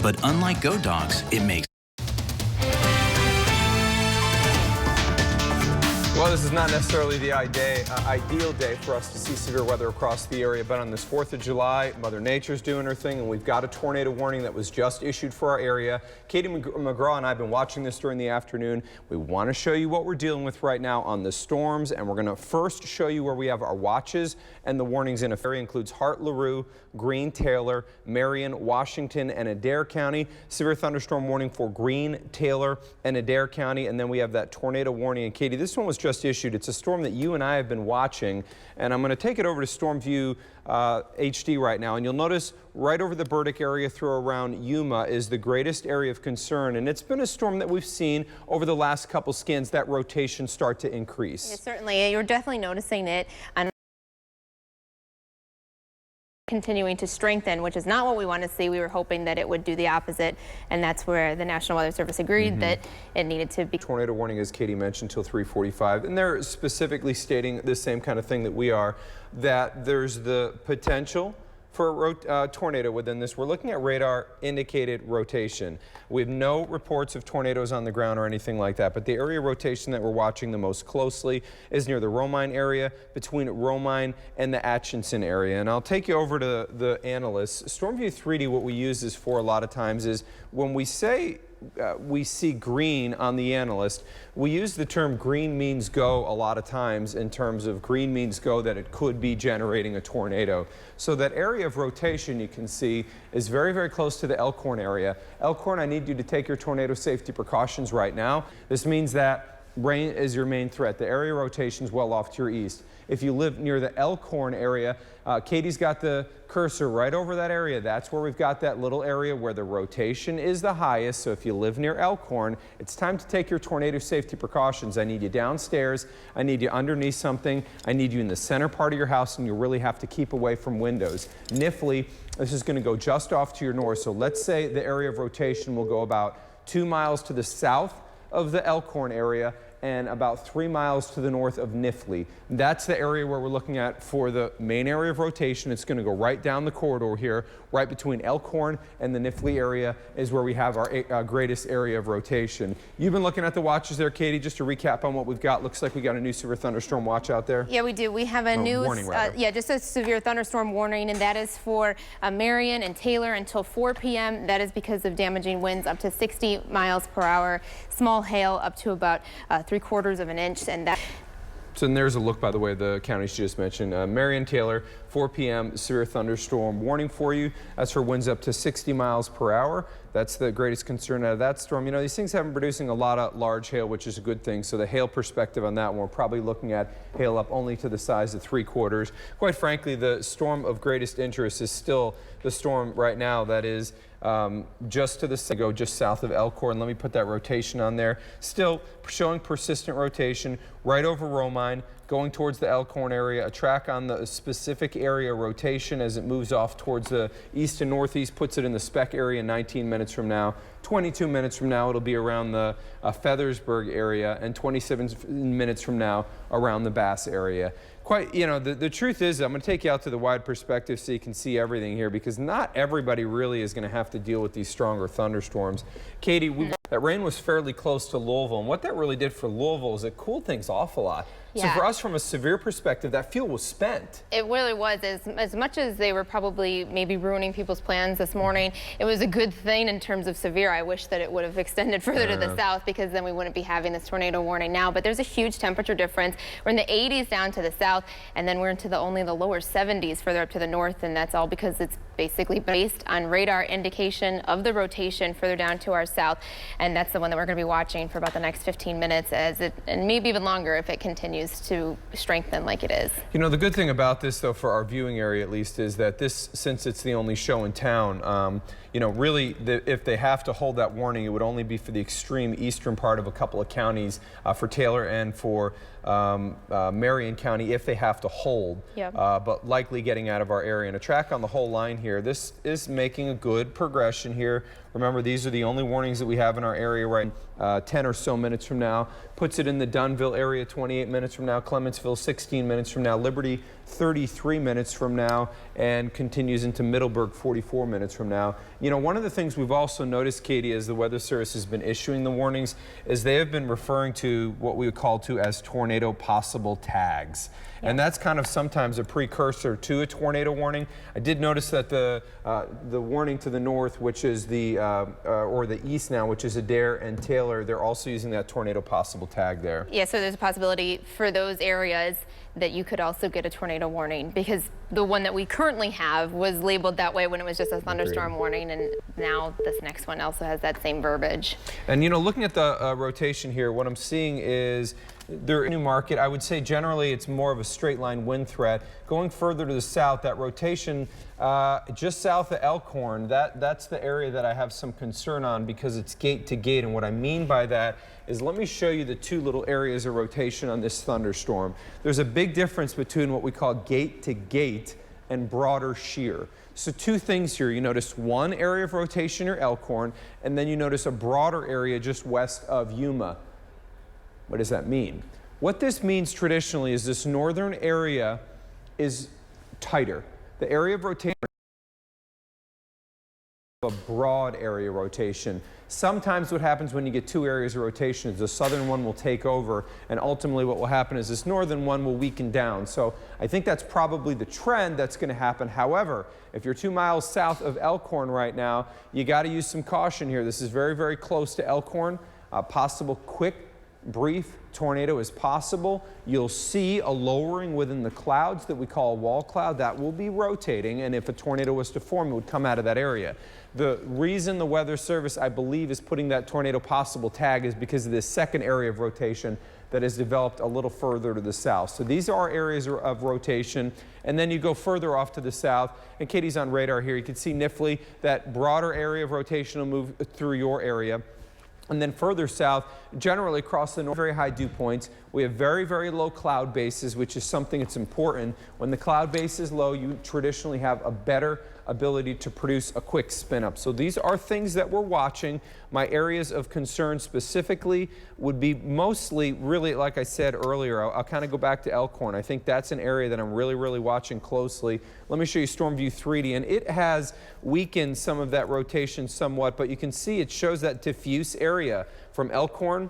But unlike Go Dogs, it makes Well, this is not necessarily the ideal day for us to see severe weather across the area, but on this 4th of July, Mother Nature's doing her thing, and we've got a tornado warning that was just issued for our area. Katie McGraw and I have been watching this during the afternoon. We want to show you what we're dealing with right now on the storms, and we're going to first show you where we have our watches and the warnings in. The area includes Hart, LaRue, Greene, Taylor, Marion, Washington, and Adair County. Severe thunderstorm warning for Greene, Taylor, and Adair County, and then we have that tornado warning. And Katie, this one was just issued. It's a storm that you and I have been watching, and I'm going to take it over to Storm View HD right now, and you'll notice right over the Burdick area through around Yuma is the greatest area of concern, and it's been a storm that we've seen over the last couple scans that rotation start to increase. Yeah, certainly, you're definitely noticing it. Continuing to strengthen, which is not what we want to see. We were hoping that it would do the opposite, and that's where the National Weather Service agreed that it needed to be. Tornado warning, as Katie mentioned, till 3:45, and they're specifically stating the same kind of thing that we are, that there's the potential for a tornado within this. We're looking at radar indicated rotation. We have no reports of tornadoes on the ground or anything like that, but the area rotation that we're watching the most closely is near the Romine area, between Romine and the Atchison area. And I'll take you over to the analysts. Stormview 3D, what we use this for a lot of times is when we say we see green on the analyst, we use the term green means go a lot of times in terms of green means go that it could be generating a tornado. So that area of rotation you can see is very, very close to the Elkhorn area. Elkhorn, I need you to take your tornado safety precautions right now. This means that rain is your main threat. The area rotation is well off to your east. If you live near the Elkhorn area, Katie's got the cursor right over that area. That's where we've got that little area where the rotation is the highest. So if you live near Elkhorn, it's time to take your tornado safety precautions. I need you downstairs. I need you underneath something. I need you in the center part of your house, and you really have to keep away from windows. Nifley, this is going to go just off to your north. So let's say the area of rotation will go about 2 miles to the south of the Elkhorn area and about 3 miles to the north of Nifley. That's the area where we're looking at for the main area of rotation. It's going to go right down the corridor here, right between Elkhorn and the Nifley area is where we have our greatest area of rotation. You've been looking at the watches there, Katie. Just to recap on what we've got, looks like we got a new severe thunderstorm watch out there. Yeah, we do. We have a new warning, just a severe thunderstorm warning, and that is for Marion and Taylor until 4 p.m. That is because of damaging winds up to 60 miles per hour, small hail up to about 3/4 of an inch, and that. So there's a look, by the way, the counties you just mentioned. Marion, Taylor, 4 p.m. severe thunderstorm warning for you. That's for winds up to 60 miles per hour. That's the greatest concern out of that storm. You know, these things have been producing a lot of large hail, which is a good thing. So the hail perspective on that one, we're probably looking at hail up only to the size of 3/4. Quite frankly, the storm of greatest interest is still the storm right now that is just to the south, just south of Elkhorn. Let me put that rotation on there. Still showing persistent rotation right over Romine, going towards the Elkhorn area. A track on the specific area rotation as it moves off towards the east and northeast puts it in the spec area 19 minutes from now. 22 minutes from now, it'll be around the Feathersburg area, and 27 minutes from now around the Bass area. Quite, you know, the truth is, I'm going to take you out to the wide perspective so you can see everything here, because not everybody really is going to have to deal with these stronger thunderstorms. Katie, that rain was fairly close to Louisville, and what that really did for Louisville is it cooled things off a lot. Yeah. So for us, from a severe perspective, that fuel was spent. It really was. As much as they were probably maybe ruining people's plans this morning, it was a good thing in terms of severe. I wish that it would have extended further to the south, because then we wouldn't be having this tornado warning now. But there's a huge temperature difference. We're in the 80s down to the south, and then we're into only the lower 70s further up to the north, and that's all because it's basically based on radar indication of the rotation further down to our south, and that's the one that we're going to be watching for about the next 15 minutes, and maybe even longer if it continues to strengthen like it is. You know, the good thing about this, though, for our viewing area at least, is that this, since it's the only show in town, you know, really, if they have to hold that warning, it would only be for the extreme eastern part of a couple of counties, for Taylor and for Marion County, if they have to hold, but likely getting out of our area. And a track on the whole line here, this is making a good progression here. Remember, these are the only warnings that we have in our area right 10 or so minutes from now. Puts it in the Dunville area 28 minutes from now, Clementsville 16 minutes from now, Liberty 33 minutes from now, and continues into Middleburg 44 minutes from now. You know, one of the things we've also noticed, Katie, as the Weather Service has been issuing the warnings, is they have been referring to what we would call as tornado possible tags. And that's kind of sometimes a precursor to a tornado warning. I did notice that the warning to the north, which is or the east now, which is Adair and Taylor, they're also using that tornado possible tag there. Yeah, so there's a possibility for those areas that you could also get a tornado warning, because the one that we currently have was labeled that way when it was just a thunderstorm warning, and now this next one also has that same verbiage. And you know, looking at the rotation here, what I'm seeing is they're in Newmarket. I would say generally it's more of a straight line wind threat. Going further to the south, that rotation just south of Elkhorn, that's the area that I have some concern on, because it's gate to gate. And what I mean by that is, let me show you the two little areas of rotation on this thunderstorm. There's a big difference between what we call gate to gate and broader shear. So two things here. You notice one area of rotation near Elkhorn, and then you notice a broader area just west of Yuma. What does that mean? What this means traditionally is this northern area is tighter. The area of rotation is a broad area rotation. Sometimes what happens when you get two areas of rotation is the southern one will take over, and ultimately what will happen is this northern one will weaken down. So I think that's probably the trend that's going to happen. However, if you're 2 miles south of Elkhorn right now, you got to use some caution here. This is very, very close to Elkhorn. Possible quick, brief tornado is possible. You'll see a lowering within the clouds that we call a wall cloud. That will be rotating, and if a tornado was to form, it would come out of that area. The reason the Weather Service, I believe, is putting that tornado possible tag is because of this second area of rotation that has developed a little further to the south. So these are areas of rotation, and then you go further off to the south, and Katie's on radar here. You can see Nifley, that broader area of rotation will move through your area. And then further south, generally across the north, very high dew points. We have very, very low cloud bases, which is something that's important. When the cloud base is low, you traditionally have a better ability to produce a quick spin up. So these are things that we're watching. My areas of concern specifically would be mostly, really, like I said earlier, I'll kind of go back to Elkhorn. I think that's an area that I'm really, really watching closely. Let me show you Storm View 3D, and it has weakened some of that rotation somewhat, but you can see it shows that diffuse area from Elkhorn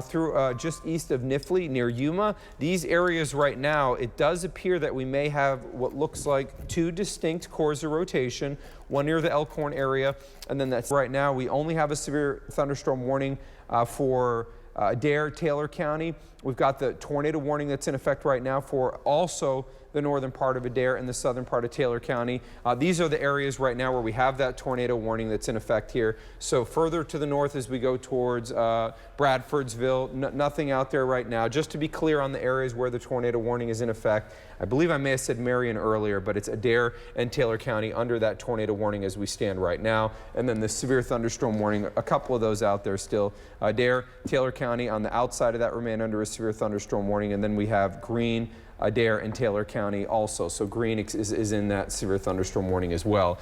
through just east of Nifley near Yuma. These areas right now, it does appear that we may have what looks like two distinct cores of rotation, one near the Elkhorn area, and then that's right now we only have a severe thunderstorm warning for Adair, Taylor County. We've got the tornado warning that's in effect right now for also the northern part of Adair and the southern part of Taylor County. These are the areas right now where we have that tornado warning that's in effect here. So further to the north as we go towards Bradfordsville, nothing out there right now. Just to be clear on the areas where the tornado warning is in effect, I believe I may have said Marion earlier, but it's Adair and Taylor County under that tornado warning as we stand right now. And then the severe thunderstorm warning, a couple of those out there still. Adair, Taylor County on the outside of that remain under a severe thunderstorm warning. And then we have Greene, Adair, and Taylor County also. So Greene is in that severe thunderstorm warning as well.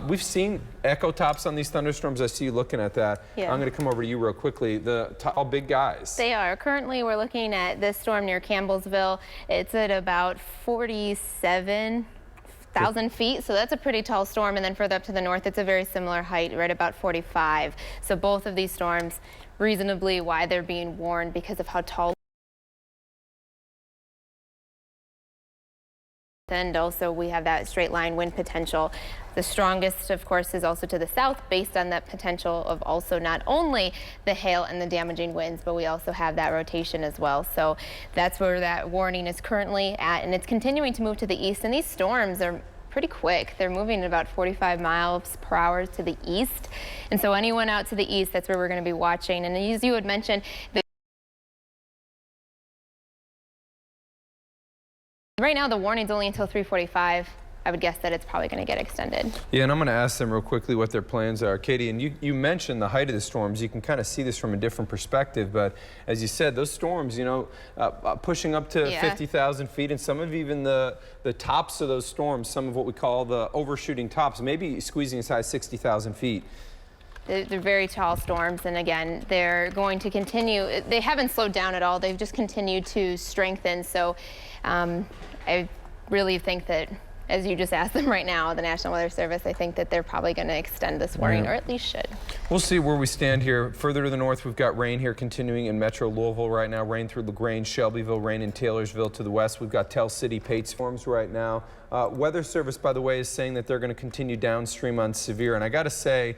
We've seen echo tops on these thunderstorms. I see you looking at that. Yeah. I'm going to come over to you real quickly. The tall, big guys. They are. Currently, we're looking at this storm near Campbellsville. It's at about 47,000 feet, so that's a pretty tall storm. And then further up to the north, it's a very similar height, right about 45. So both of these storms, reasonably why they're being warned because of how tall. And also we have that straight line wind potential. The strongest, of course, is also to the south based on that potential of also not only the hail and the damaging winds, but we also have that rotation as well. So that's where that warning is currently at, and it's continuing to move to the east. And these storms are pretty quick. They're moving at about 45 miles per hour to the east. And so anyone out to the east, that's where we're going to be watching. And as you had mentioned, right now, the warning's only until 3:45. I would guess that it's probably going to get extended. Yeah, and I'm going to ask them real quickly what their plans are. Katie, and you mentioned the height of the storms. You can kind of see this from a different perspective, but as you said, those storms, you know, pushing up to 50,000 feet, and some of even the tops of those storms, some of what we call the overshooting tops, maybe squeezing as high as 60,000 feet. They're very tall storms, and again, they're going to continue. They haven't slowed down at all. They've just continued to strengthen. So really think that, as you just asked them right now, the National Weather Service, I think that they're probably going to extend this warning, or at least should. We'll see where we stand here. Further to the north, we've got rain here continuing in Metro Louisville right now. Rain through LaGrange, Shelbyville, rain in Taylorsville. To the west, we've got Tell City, Pate storms right now. Weather Service, by the way, is saying that they're going to continue downstream on severe. And I got to say,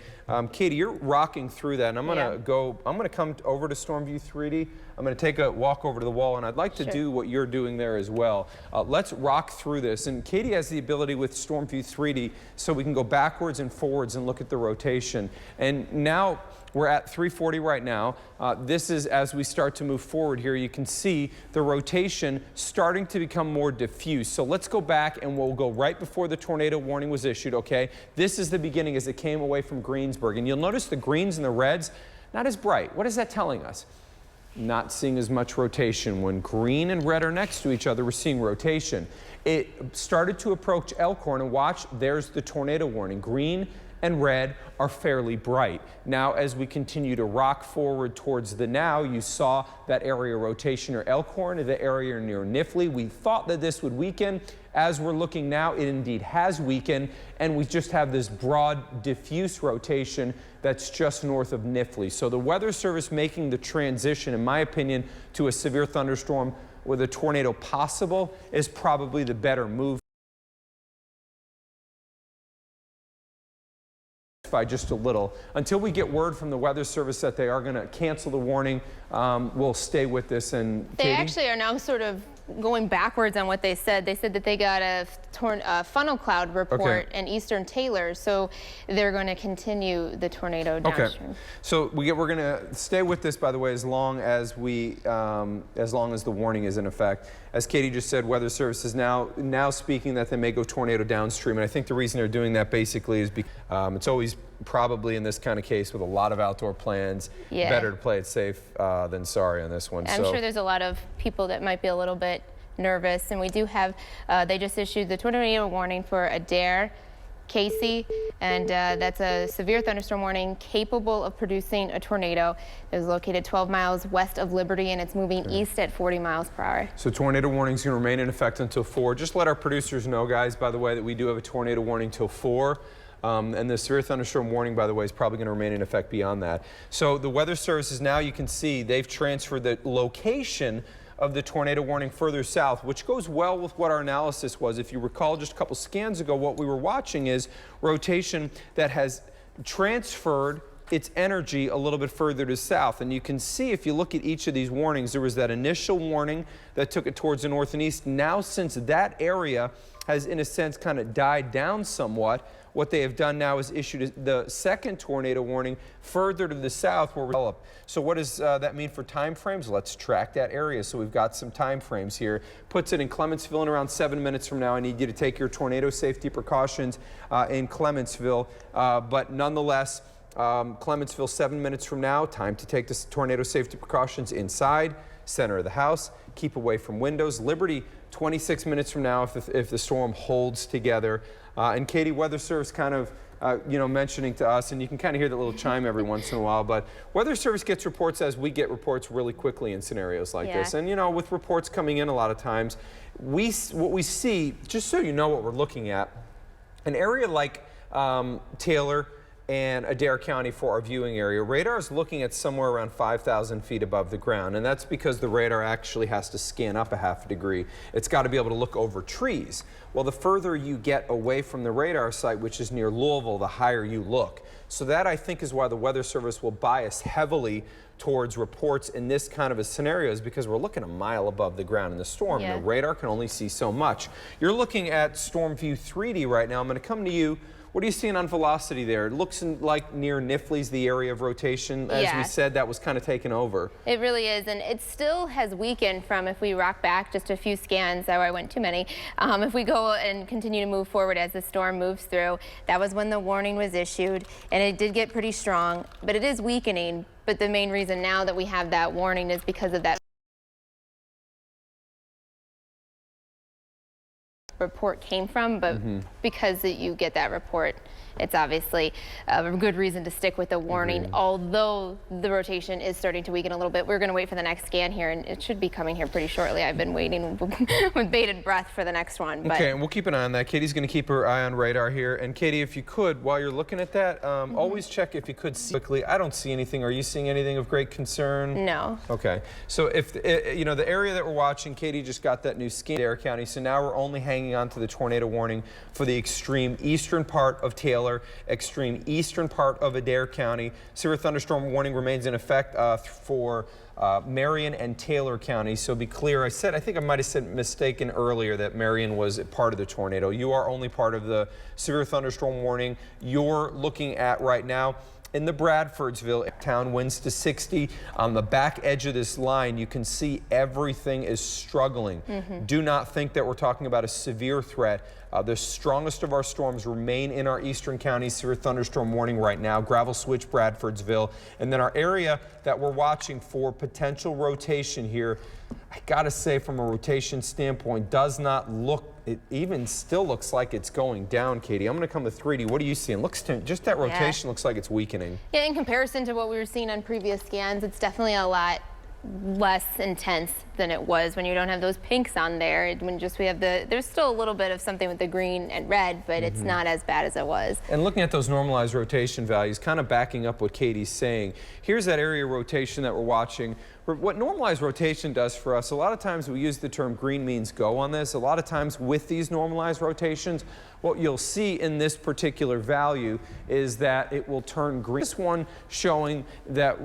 Katie, you're rocking through that. And I'm going to come over to Storm View 3D. I'm going to take a walk over to the wall, and I'd like to do what you're doing there as well. Let's rock through this. And Katie has the ability with Storm View 3D, so we can go backwards and forwards and look at the rotation. And now we're at 340 right now. This is as we start to move forward here. You can see the rotation starting to become more diffuse. So let's go back and we'll go right before the tornado warning was issued, okay? This is the beginning as it came away from Greensburg. And you'll notice the greens and the reds, not as bright. What is that telling us? Not seeing as much rotation. When green and red are next to each other, we're seeing rotation. It started to approach Elkhorn, and watch, there's the tornado warning. Green and red are fairly bright. Now, as we continue to rock forward towards the now, you saw that area rotation near Elkhorn, the area near Nifley. We thought that this would weaken. As we're looking now, it indeed has weakened, and we just have this broad, diffuse rotation that's just north of Nifley. So the Weather Service making the transition, in my opinion, to a severe thunderstorm with a tornado possible is probably the better move. By just a little. Until we get word from the Weather Service that they are going to cancel the warning, we'll stay with this. And they actually are now sort of going backwards on what they said. They said that they got a funnel cloud report in eastern Taylor, so they're going to continue the tornado downstream. Okay, so we're going to stay with this, by the way, as long as the warning is in effect. As Katie just said, Weather Service is now speaking that they may go tornado downstream, and I think the reason they're doing that basically is because it's always probably in this kind of case with a lot of outdoor plans, better to play it safe than sorry on this one. I'm sure there's a lot of people that might be a little bit nervous, and we do have, they just issued the tornado warning for Adair, Casey, and that's a severe thunderstorm warning capable of producing a tornado. It is located 12 miles west of Liberty, and it's moving east at 40 miles per hour. So tornado warning is going to remain in effect until 4. Just let our producers know, guys, by the way, that we do have a tornado warning till 4. And the severe thunderstorm warning, by the way, is probably going to remain in effect beyond that. So the Weather Services, now you can see they've transferred the location of the tornado warning further south, which goes well with what our analysis was. If you recall just a couple scans ago, what we were watching is rotation that has transferred its energy a little bit further to south. And you can see, if you look at each of these warnings, there was that initial warning that took it towards the north and east. Now, since that area has, in a sense, kind of died down somewhat, what they have done now is issued the second tornado warning further to the south where we're developed. So what does that mean for time frames? Let's track that area. So we've got some time frames here. Puts it in Clementsville in around 7 minutes from now. I need you to take your tornado safety precautions in Clementsville. But nonetheless, Clementsville 7 minutes from now, time to take the tornado safety precautions inside, center of the house, keep away from windows. Liberty 26 minutes from now if the storm holds together. And Katie, Weather Service kind of, mentioning to us, and you can kind of hear that little chime every once in a while, but Weather Service gets reports as we get reports really quickly in scenarios like this. And, with reports coming in a lot of times, what we see, just so you know what we're looking at, an area like Taylor and Adair County for our viewing area, radar is looking at somewhere around 5,000 feet above the ground, and that's because the radar actually has to scan up a half a degree. It's got to be able to look over trees. Well, the further you get away from the radar site, which is near Louisville, the higher you look. So that, I think, is why the Weather Service will bias heavily towards reports in this kind of a scenario, is because we're looking a mile above the ground in the storm. And the radar can only see so much. You're looking at Storm View 3D right now. I'm going to come to you. What are you seeing on velocity there? It looks like near Nifley's the area of rotation. As we said, that was kind of taken over. It really is, and it still has weakened from, if we rock back just a few scans, I went too many. If we go and continue to move forward as the storm moves through, that was when the warning was issued, and it did get pretty strong, but it is weakening. But the main reason now that we have that warning is because of that report came from, but because you get that report, it's obviously a good reason to stick with the warning. Although the rotation is starting to weaken a little bit, we're going to wait for the next scan here, and it should be coming here pretty shortly. I've been waiting with bated breath for the next one. But okay, and we'll keep an eye on that. Katie's going to keep her eye on radar here. And Katie, if you could, while you're looking at that, always check if you could see quickly. I don't see anything. Are you seeing anything of great concern? No. Okay, so if you know the area that we're watching, Katie just got that new scan in Adair County, so now we're only hanging on to the tornado warning for the extreme eastern part of Taylor, extreme eastern part of Adair County. Severe thunderstorm warning remains in effect for Marion and Taylor County. So be clear, I think I might have said mistaken earlier that Marion was part of the tornado. You are only part of the severe thunderstorm warning you're looking at right now. In the Bradfordsville town, winds to 60. On the back edge of this line, you can see everything is struggling. Do not think that we're talking about a severe threat. The strongest of our storms remain in our eastern counties. Severe thunderstorm warning right now. Gravel Switch, Bradfordsville. And then our area that we're watching for potential rotation here, I gotta say from a rotation standpoint, does not look, it even still looks like it's going down, Katie. I'm gonna come to 3D. What are you seeing? Just that rotation looks like it's weakening. Yeah, in comparison to what we were seeing on previous scans, it's definitely a lot less intense than it was when you don't have those pinks on there. When we have there's still a little bit of something with the green and red, but it's not as bad as it was. And looking at those normalized rotation values, kind of backing up what Katie's saying, here's that area rotation that we're watching. What normalized rotation does for us, a lot of times we use the term green means go on this. A lot of times with these normalized rotations, what you'll see in this particular value is that it will turn green. This one showing that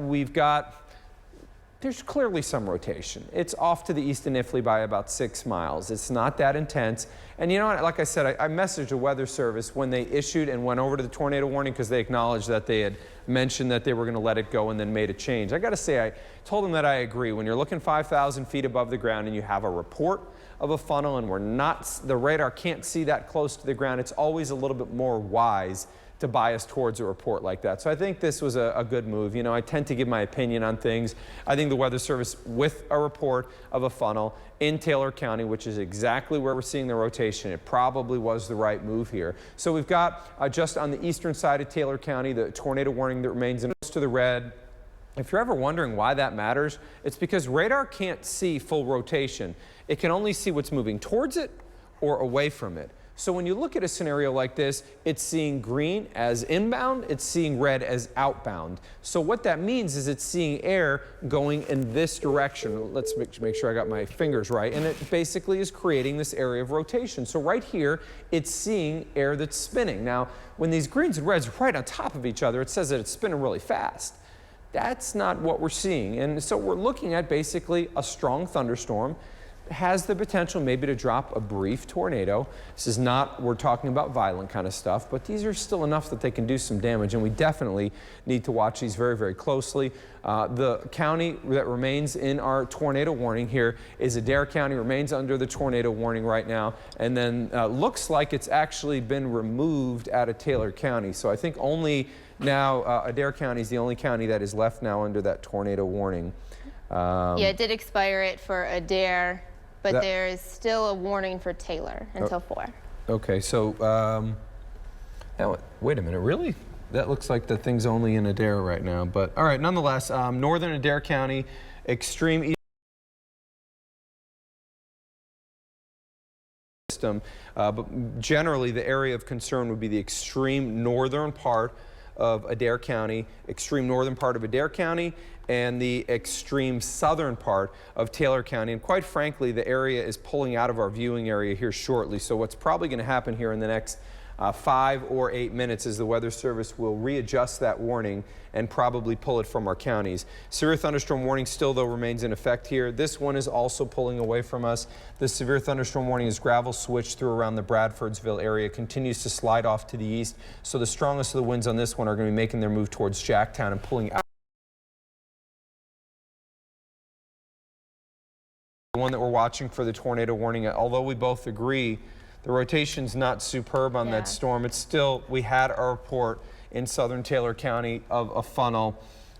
there's clearly some rotation. It's off to the east of Nifley by about 6 miles. It's not that intense. And you know what, like I said, I messaged the Weather Service when they issued and went over to the tornado warning because they acknowledged that they had mentioned that they were going to let it go and then made a change. I got to say, I told them that I agree. When you're looking 5,000 feet above the ground and you have a report of a funnel and the radar can't see that close to the ground, it's always a little bit more wise to bias towards a report like that. So I think this was a good move. You know, I tend to give my opinion on things. I think the Weather Service with a report of a funnel in Taylor County, which is exactly where we're seeing the rotation, it probably was the right move here. So we've got just on the eastern side of Taylor County, the tornado warning that remains close to the red. If you're ever wondering why that matters, it's because radar can't see full rotation. It can only see what's moving towards it or away from it. So when you look at a scenario like this, it's seeing green as inbound, it's seeing red as outbound. So what that means is it's seeing air going in this direction. Let's make sure I got my fingers right. And it basically is creating this area of rotation. So right here, it's seeing air that's spinning. Now, when these greens and reds are right on top of each other, it says that it's spinning really fast. That's not what we're seeing. And so we're looking at basically a strong thunderstorm. Has the potential maybe to drop a brief tornado. This is not, we're talking about violent kind of stuff, but these are still enough that they can do some damage, and we definitely need to watch these very, very closely. The county that remains in our tornado warning here is Adair County, remains under the tornado warning right now, and then looks like it's actually been removed out of Taylor County. So I think only now Adair County is the only county that is left now under that tornado warning. Yeah, it did expire it for Adair. But there is still a warning for Taylor until 4. Okay, so now, wait a minute, really? That looks like the thing's only in Adair right now. But all right, nonetheless, northern Adair County, extreme east system. But generally, the area of concern would be the extreme northern part of Adair County, extreme northern part of Adair County, and the extreme southern part of Taylor County. And quite frankly, the area is pulling out of our viewing area here shortly. So what's probably going to happen here in the next 5 or 8 minutes is the Weather Service will readjust that warning and probably pull it from our counties. Severe thunderstorm warning still, though, remains in effect here. This one is also pulling away from us. The severe thunderstorm warning is gravel switch through around the Bradfordsville area, continues to slide off to the east. So the strongest of the winds on this one are going to be making their move towards Jacktown and pulling out. The one that we're watching for the tornado warning, although we both agree the rotation's not superb on that storm, it's still, we had a report in southern Taylor County of a funnel.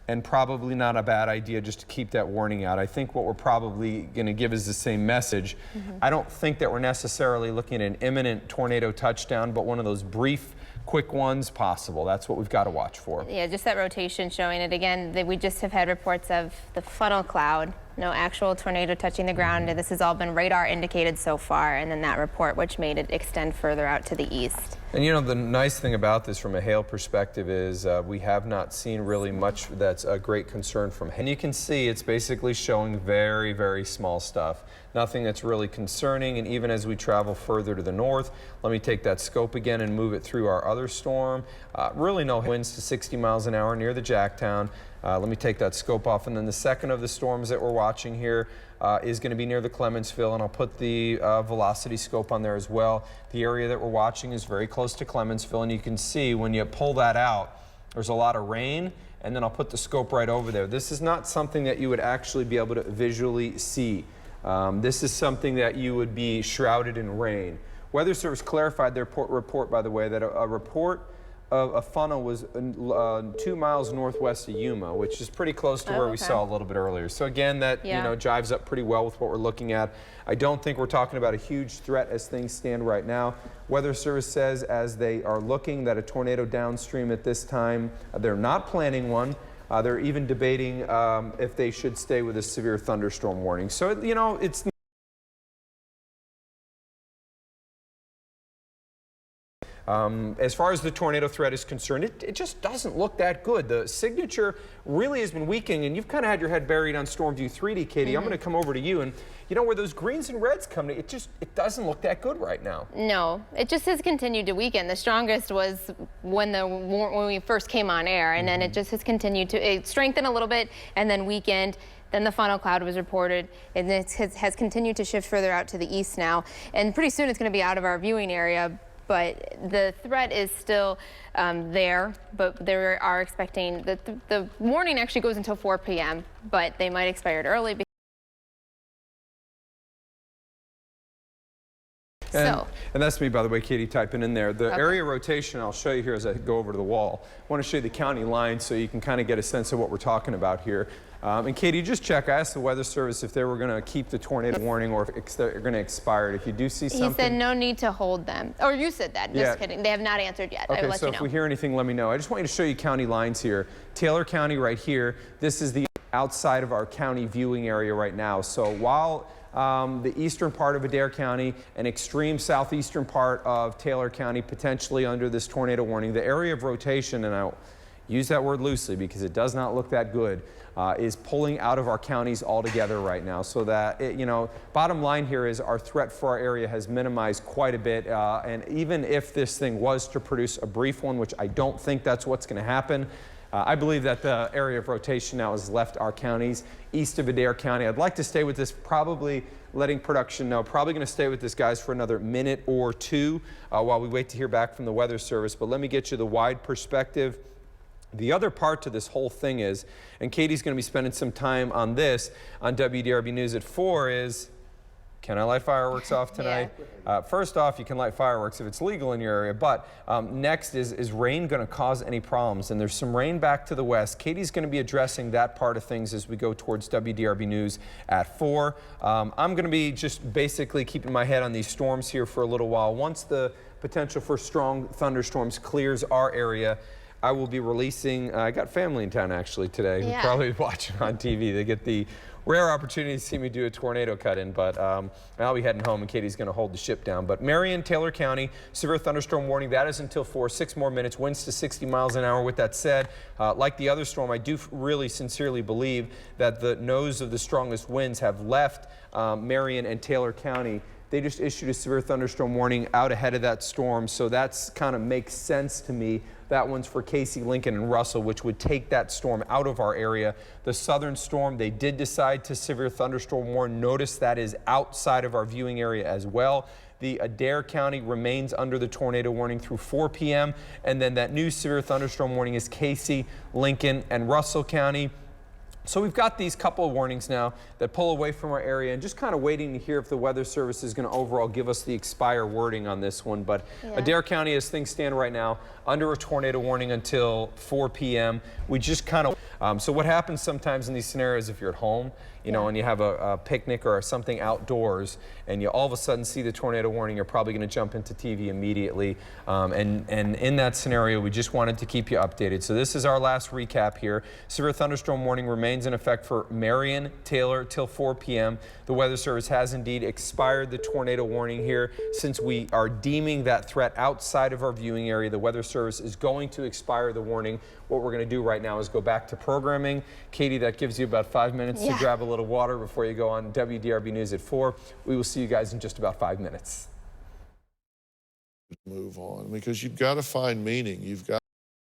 and probably not a bad idea just to keep that warning out. I think what we're probably going to give is the same message. I don't think that we're necessarily looking at an imminent tornado touchdown, but one of those brief, quick ones possible. That's what we've got to watch for. Yeah, just that rotation showing it again. We just have had reports of the funnel cloud, no actual tornado touching the ground. This has all been radar indicated so far, and then that report which made it extend further out to the east. And you know, the nice thing about this from a hail perspective is we have not seen really much that's a great concern from. And you can see it's basically showing very, very small stuff. Nothing that's really concerning. And even as we travel further to the north, let me take that scope again and move it through our other storm. Really no winds to 60 miles an hour near the Jacktown. Let me take that scope off, and then the second of the storms that we're watching here is going to be near the Clemensville, and I'll put the velocity scope on there as well. The area that we're watching is very close to Clemensville, and you can see when you pull that out, there's a lot of rain, and then I'll put the scope right over there. This is not something that you would actually be able to visually see. This is something that you would be shrouded in rain. Weather Service clarified their report, by the way, that a report of a funnel was 2 miles northwest of Yuma, which is pretty close to where we saw a little bit earlier. So again, that you know, jives up pretty well with what we're looking at. I don't think we're talking about a huge threat as things stand right now. Weather Service says as they are looking that a tornado downstream at this time, they're not planning one. They're even debating if they should stay with a severe thunderstorm warning. So, you know, it's as far as the tornado threat is concerned, it just doesn't look that good. The signature really has been weakening, and you've kind of had your head buried on Storm View 3D, Katie. I'm going to come over to you, and you know where those greens and reds come to, it doesn't look that good right now. No, it just has continued to weaken. The strongest was when we first came on air, and then it just has continued to strengthen a little bit and then weakened. Then the funnel cloud was reported, and it has continued to shift further out to the east now, and pretty soon it's going to be out of our viewing area. But the threat is still there, but they are expecting that the warning actually goes until 4 p.m., but they might expire early. And that's me, by the way, Katie, typing in there. The area rotation, I'll show you here as I go over to the wall. I want to show you the county line so you can kind of get a sense of what we're talking about here. And Katie, just check. I asked the Weather Service if they were going to keep the tornado warning or if they're going to expire it. If you do see something. He said no need to hold them. Or you said that. Just kidding. They have not answered yet. Okay, I will let you know. If we hear anything, let me know. I just want you to show you county lines here. Taylor County right here. This is the outside of our county viewing area right now. So while the eastern part of Adair County and extreme southeastern part of Taylor County potentially under this tornado warning, the area of rotation, and I'll use that word loosely because it does not look that good, is pulling out of our counties altogether right now. So that, you know, bottom line here is our threat for our area has minimized quite a bit. And even if this thing was to produce a brief one, which I don't think that's what's going to happen, I believe that the area of rotation now has left our counties east of Adair County. I'd like to stay with this, probably letting production know, probably going to stay with this, guys, for another minute or two while we wait to hear back from the Weather Service. But let me get you the wide perspective. The other part to this whole thing is, and Katie's going to be spending some time on this on WDRB News at 4, is, can I light fireworks off tonight? First off, you can light fireworks if it's legal in your area, but next is rain going to cause any problems? And there's some rain back to the west. Katie's going to be addressing that part of things as we go towards WDRB News at 4. I'm going to be just basically keeping my head on these storms here for a little while. Once the potential for strong thunderstorms clears our area, I will be releasing, I got family in town actually today. You'll probably be watching on TV. They get the rare opportunity to see me do a tornado cut-in, but I'll be heading home and Katie's going to hold the ship down. But Marion, Taylor County, severe thunderstorm warning. That is until 4, 6 more minutes, winds to 60 miles an hour. With that said, like the other storm, I do really sincerely believe that the nose of the strongest winds have left Marion and Taylor County. They just issued a severe thunderstorm warning out ahead of that storm, so that's kind of makes sense to me. That one's for Casey, Lincoln, and Russell, which would take that storm out of our area. The southern storm, they did decide to severe thunderstorm warn. Notice that is outside of our viewing area as well. The Adair County remains under the tornado warning through 4 p.m. And then that new severe thunderstorm warning is Casey, Lincoln, and Russell County. So we've got these couple of warnings now that pull away from our area and just kind of waiting to hear if the Weather Service is going to overall give us the expire wording on this one. But Adair County, as things stand right now, under a tornado warning until 4 p.m. We just kind of, so what happens sometimes in these scenarios, if you're at home, you know, and you have a picnic or something outdoors and you all of a sudden see the tornado warning, you're probably going to jump into TV immediately. And in that scenario, we just wanted to keep you updated. So this is our last recap here. Severe thunderstorm warning remains in effect for Marion, Taylor till 4 p.m. The Weather Service has indeed expired the tornado warning here. Since we are deeming that threat outside of our viewing area, the Weather Service is going to expire the warning. What we're going to do right now is go back to programming. Katie, that gives you about 5 minutes to grab a little water before you go on WDRB News at 4. We will see you guys in just about 5 minutes. Move on, because you've got to find meaning. You've got